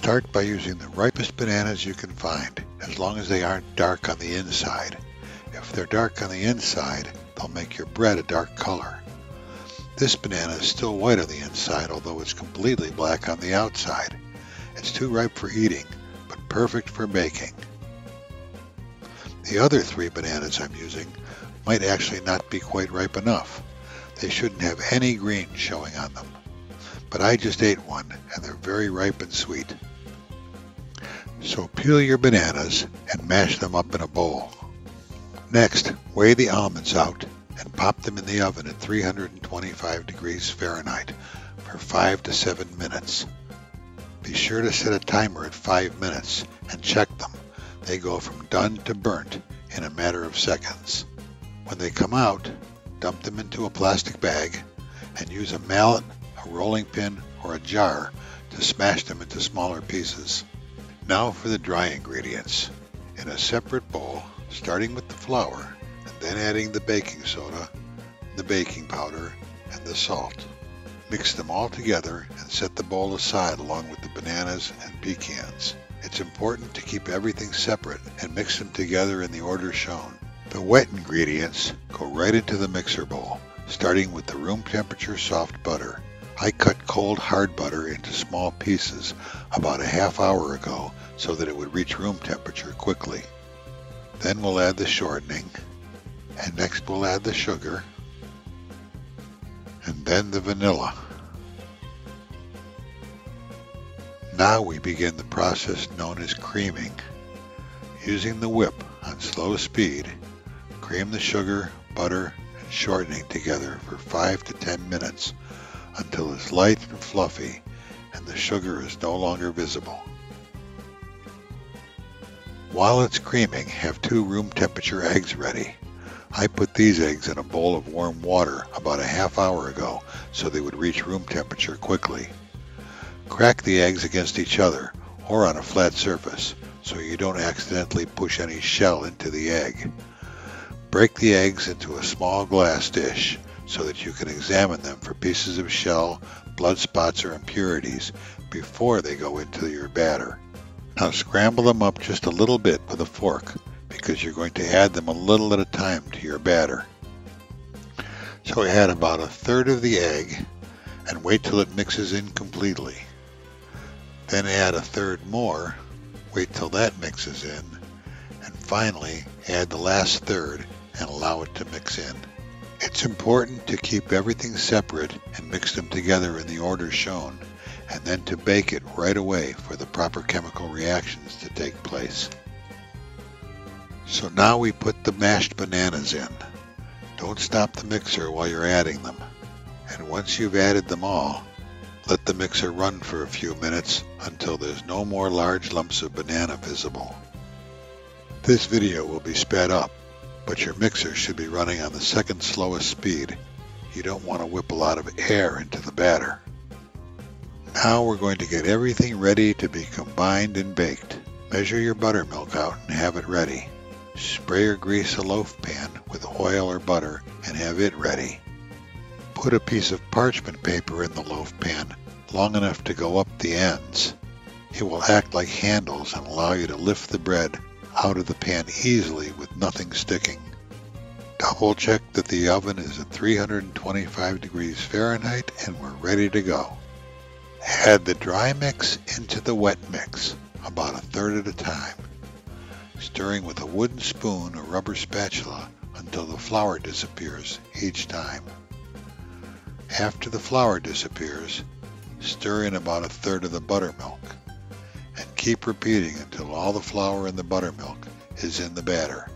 Start by using the ripest bananas you can find, as long as they aren't dark on the inside. If they're dark on the inside, they'll make your bread a dark color. This banana is still white on the inside, although it's completely black on the outside. It's too ripe for eating, but perfect for baking. The other 3 bananas I'm using might actually not be quite ripe enough. They shouldn't have any green showing on them. But I just ate one, and they're very ripe and sweet. So peel your bananas and mash them up in a bowl. Next, weigh the almonds out and pop them in the oven at 325 degrees Fahrenheit for 5 to 7 minutes. Be sure to set a timer at 5 minutes and check them. They go from done to burnt in a matter of seconds. When they come out, dump them into a plastic bag and use a mallet, a rolling pin, or a jar to smash them into smaller pieces. Now for the dry ingredients. In a separate bowl, starting with the flour, and then adding the baking soda, the baking powder, and the salt. Mix them all together and set the bowl aside along with the bananas and pecans. It's important to keep everything separate and mix them together in the order shown. The wet ingredients go right into the mixer bowl, starting with the room temperature soft butter. I cut cold hard butter into small pieces about a half hour ago so that it would reach room temperature quickly. Then we'll add the shortening, and next we'll add the sugar, and then the vanilla. Now we begin the process known as creaming. Using the whip on slow speed, cream the sugar, butter, and shortening together for 5 to 10 minutes until it's light and fluffy and the sugar is no longer visible. While it's creaming, have 2 room temperature eggs ready. I put these eggs in a bowl of warm water about a half hour ago so they would reach room temperature quickly. Crack the eggs against each other or on a flat surface so you don't accidentally push any shell into the egg. Break the eggs into a small glass dish so that you can examine them for pieces of shell, blood spots, or impurities before they go into your batter. Now scramble them up just a little bit with a fork because you're going to add them a little at a time to your batter. So add about a third of the egg and wait till it mixes in completely. Then add a third more, wait till that mixes in, and finally add the last third and allow it to mix in. It's important to keep everything separate and mix them together in the order shown, and then to bake it right away for the proper chemical reactions to take place. So now we put the mashed bananas in. Don't stop the mixer while you're adding them. And once you've added them all, let the mixer run for a few minutes until there's no more large lumps of banana visible. This video will be sped up, but your mixer should be running on the second slowest speed. You don't want to whip a lot of air into the batter. Now we're going to get everything ready to be combined and baked. Measure your buttermilk out and have it ready. Spray or grease a loaf pan with oil or butter and have it ready. Put a piece of parchment paper in the loaf pan long enough to go up the ends. It will act like handles and allow you to lift the bread out of the pan easily with nothing sticking. Double check that the oven is at 325 degrees Fahrenheit and we're ready to go. Add the dry mix into the wet mix, about a third at a time, stirring with a wooden spoon or rubber spatula until the flour disappears each time. After the flour disappears, stir in about a third of the buttermilk, and keep repeating until all the flour in the buttermilk is in the batter,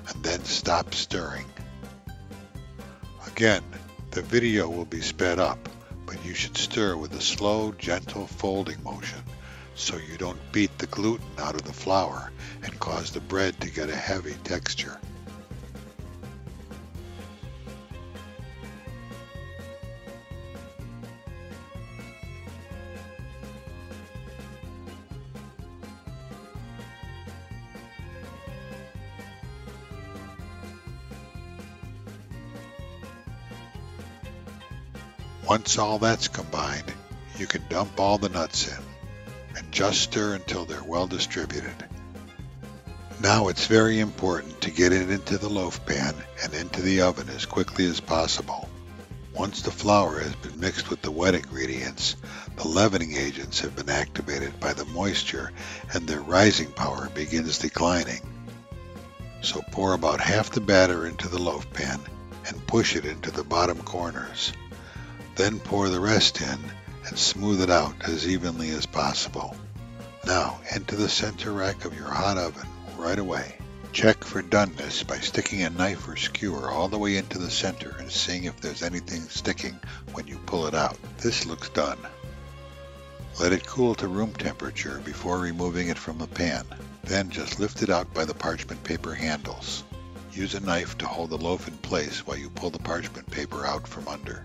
and then stop stirring. Again, the video will be sped up, but you should stir with a slow, gentle folding motion so you don't beat the gluten out of the flour and cause the bread to get a heavy texture. Once all that's combined, you can dump all the nuts in. and just stir until they're well distributed. Now it's very important to get it into the loaf pan and into the oven as quickly as possible. Once the flour has been mixed with the wet ingredients, the leavening agents have been activated by the moisture and their rising power begins declining. So pour about half the batter into the loaf pan and push it into the bottom corners. Then pour the rest in and smooth it out as evenly as possible. Now into the center rack of your hot oven right away. Check for doneness by sticking a knife or skewer all the way into the center and seeing if there's anything sticking when you pull it out. This looks done. Let it cool to room temperature before removing it from the pan. Then just lift it out by the parchment paper handles. Use a knife to hold the loaf in place while you pull the parchment paper out from under.